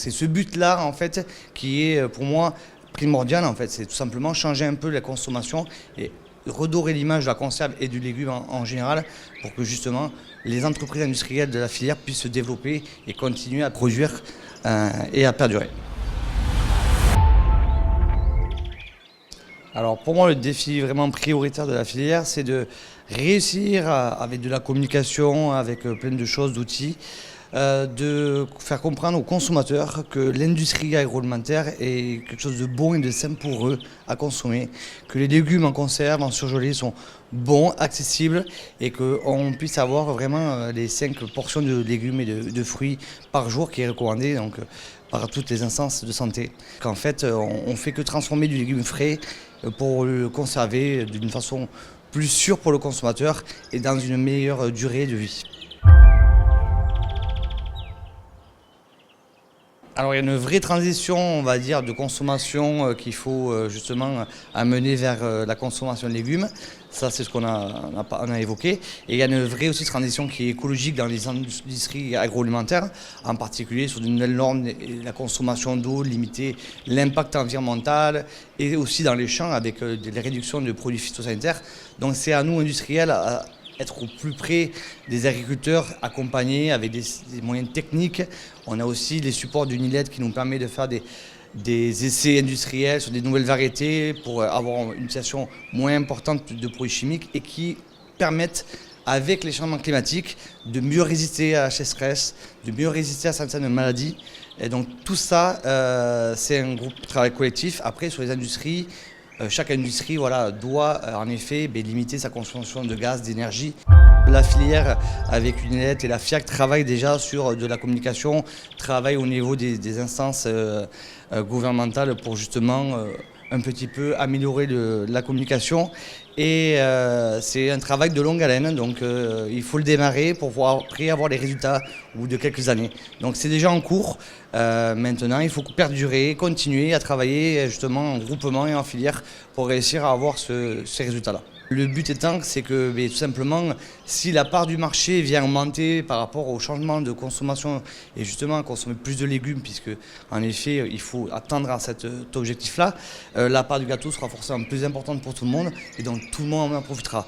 C'est ce but-là en fait qui est pour moi primordial en fait. C'est tout simplement changer un peu la consommation et redorer l'image de la conserve et du légume en général pour que justement les entreprises industrielles de la filière puissent se développer et continuer à produire et à perdurer. Alors pour moi le défi vraiment prioritaire de la filière c'est de réussir avec de la communication, avec plein de choses, d'outils, de faire comprendre aux consommateurs que l'industrie agroalimentaire est quelque chose de bon et de simple pour eux à consommer, que les légumes en conserve, en surgelé sont bons, accessibles et qu'on puisse avoir vraiment les 5 portions de légumes et de fruits par jour qui est recommandé donc, par toutes les instances de santé. Qu'en fait, on ne fait que transformer du légume frais pour le conserver d'une façon plus sûre pour le consommateur et dans une meilleure durée de vie. Alors il y a une vraie transition, on va dire, de consommation qu'il faut justement amener vers la consommation de légumes. Ça, c'est ce qu'on a évoqué. Et il y a une vraie aussi transition qui est écologique dans les industries agroalimentaires, en particulier sur de nouvelles normes, la consommation d'eau, limiter l'impact environnemental, et aussi dans les champs avec les réductions de produits phytosanitaires. Donc c'est à nous, industriels, à être au plus près des agriculteurs, accompagnés avec des moyens techniques. On a aussi les supports d'Unilet qui nous permettent de faire des essais industriels sur des nouvelles variétés pour avoir une utilisation moins importante de produits chimiques et qui permettent, avec les changements climatiques, de mieux résister à la sécheresse, de mieux résister à certaines maladies. Et donc tout ça, c'est un groupe de travail collectif. Après, sur les industries, chaque industrie doit en effet limiter sa consommation de gaz, d'énergie. La filière avec Unilet et la FIAC travaillent déjà sur de la communication, travaillent au niveau des instances gouvernementales pour justement un petit peu améliorer la communication. Et c'est un travail de longue haleine, donc il faut le démarrer pour pouvoir après avoir les résultats au bout de quelques années. Donc c'est déjà en cours. Maintenant, il faut perdurer, continuer à travailler justement en groupement et en filière pour réussir à avoir ces résultats-là. Le but étant, c'est que tout simplement, si la part du marché vient augmenter par rapport au changement de consommation et justement consommer plus de légumes, puisque en effet, il faut attendre à cet objectif-là, la part du gâteau sera forcément plus importante pour tout le monde et donc tout le monde en profitera.